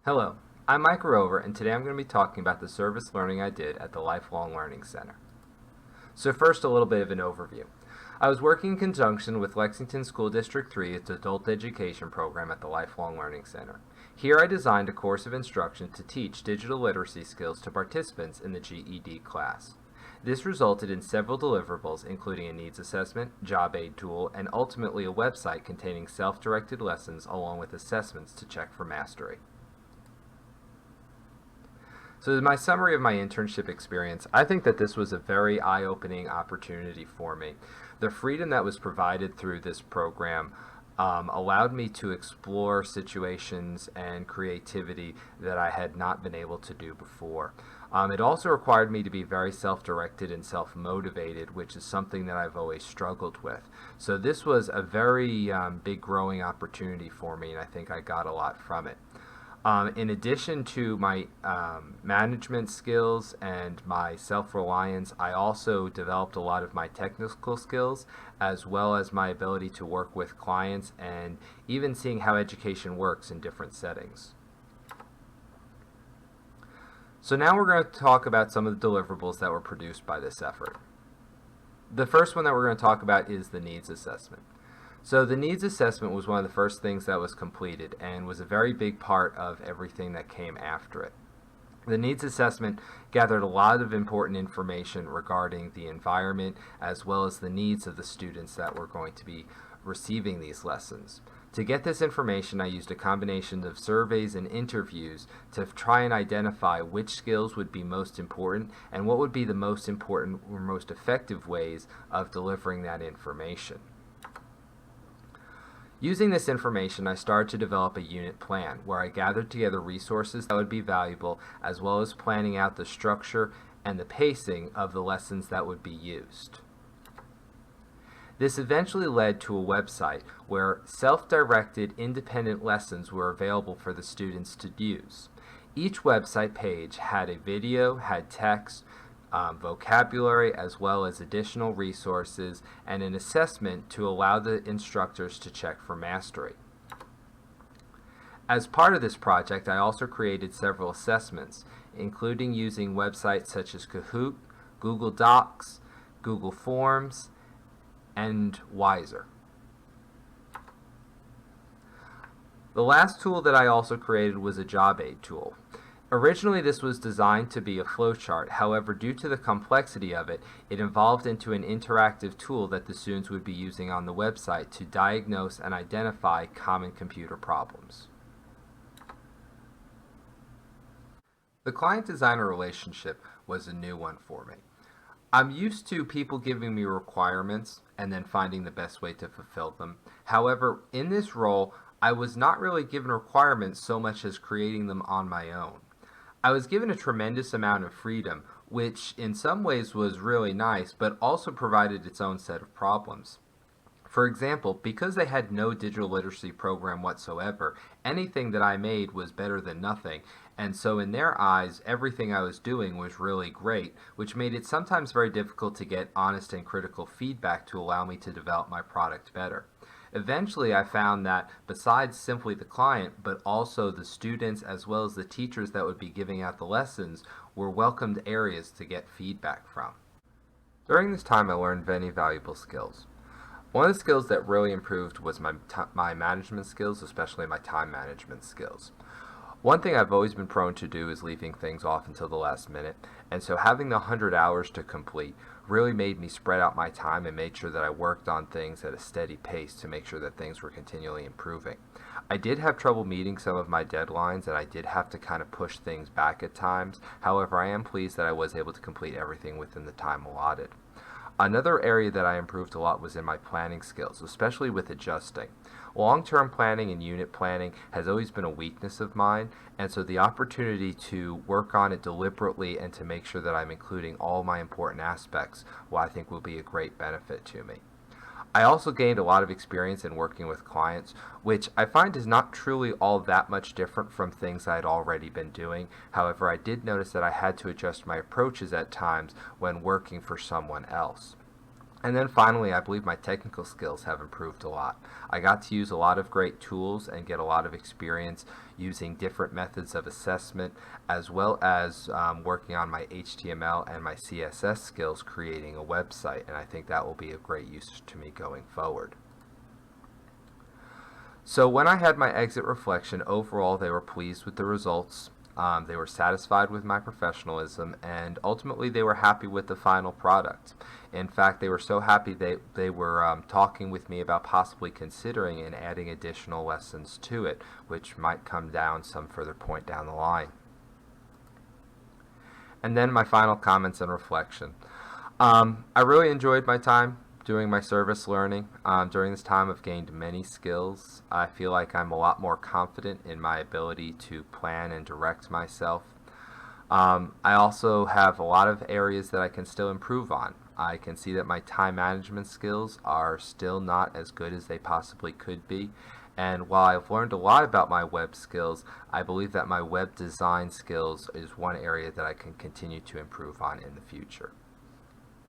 Hello, I'm Mike Rover, and today I'm going to be talking about the service learning I did at the Lifelong Learning Center. So first, a little bit of an overview. I was working in conjunction with Lexington School District 3's adult education program at the Lifelong Learning Center. Here I designed a course of instruction to teach digital literacy skills to participants in the GED class. This resulted in several deliverables, including a needs assessment, job aid tool, and ultimately a website containing self-directed lessons along with assessments to check for mastery. So in my summary of my internship experience, I think that this was a very eye-opening opportunity for me. The freedom that was provided through this program allowed me to explore situations and creativity that I had not been able to do before. It also required me to be very self-directed and self-motivated, which is something that I've always struggled with. So this was a very big growing opportunity for me, and I think I got a lot from it. In addition to my management skills and my self-reliance, I also developed a lot of my technical skills as well as my ability to work with clients and even seeing how education works in different settings. So now we're going to talk about some of the deliverables that were produced by this effort. The first one that we're going to talk about is the needs assessment. So the needs assessment was one of the first things that was completed and was a very big part of everything that came after it. The needs assessment gathered a lot of important information regarding the environment as well as the needs of the students that were going to be receiving these lessons. To get this information, I used a combination of surveys and interviews to try and identify which skills would be most important and what would be the most important or most effective ways of delivering that information. Using this information, I started to develop a unit plan where I gathered together resources that would be valuable as well as planning out the structure and the pacing of the lessons that would be used. This eventually led to a website where self-directed independent lessons were available for the students to use. Each website page had a video, had text, vocabulary, as well as additional resources and an assessment to allow the instructors to check for mastery. As part of this project, I also created several assessments, including using websites such as Kahoot, Google Docs, Google Forms, and Wiser. The last tool that I also created was a job aid tool. Originally, this was designed to be a flowchart. However, due to the complexity of it, it evolved into an interactive tool that the students would be using on the website to diagnose and identify common computer problems. The client-designer relationship was a new one for me. I'm used to people giving me requirements and then finding the best way to fulfill them. However, in this role, I was not really given requirements so much as creating them on my own. I was given a tremendous amount of freedom, which in some ways was really nice, but also provided its own set of problems. For example, because they had no digital literacy program whatsoever, anything that I made was better than nothing, and so in their eyes, everything I was doing was really great, which made it sometimes very difficult to get honest and critical feedback to allow me to develop my product better. Eventually, I found that besides simply the client, but also the students as well as the teachers that would be giving out the lessons were welcomed areas to get feedback from. During this time, I learned many valuable skills. One of the skills that really improved was my management skills, especially my time management skills. One thing I've always been prone to do is leaving things off until the last minute, and so having the 100 hours to complete really made me spread out my time and made sure that I worked on things at a steady pace to make sure that things were continually improving. I did have trouble meeting some of my deadlines and I did have to kind of push things back at times. However, I am pleased that I was able to complete everything within the time allotted. Another area that I improved a lot was in my planning skills, especially with adjusting. Long-term planning and unit planning has always been a weakness of mine, and so the opportunity to work on it deliberately and to make sure that I'm including all my important aspects, well, I think will be a great benefit to me. I also gained a lot of experience in working with clients, which I find is not truly all that much different from things I'd already been doing. However, I did notice that I had to adjust my approaches at times when working for someone else. And then finally, I believe my technical skills have improved a lot. I got to use a lot of great tools and get a lot of experience using different methods of assessment, as well as working on my HTML and my CSS skills creating a website. And I think that will be of great use to me going forward. So when I had my exit reflection, overall they were pleased with the results. They were satisfied with my professionalism, and ultimately they were happy with the final product. In fact, they were so happy they were talking with me about possibly considering and adding additional lessons to it, which might come down some further point down the line. And then my final comments and reflection. I really enjoyed my time doing my service learning. During this time, I've gained many skills. I feel like I'm a lot more confident in my ability to plan and direct myself. I also have a lot of areas that I can still improve on. I can see that my time management skills are still not as good as they possibly could be. And while I've learned a lot about my web skills, I believe that my web design skills is one area that I can continue to improve on in the future.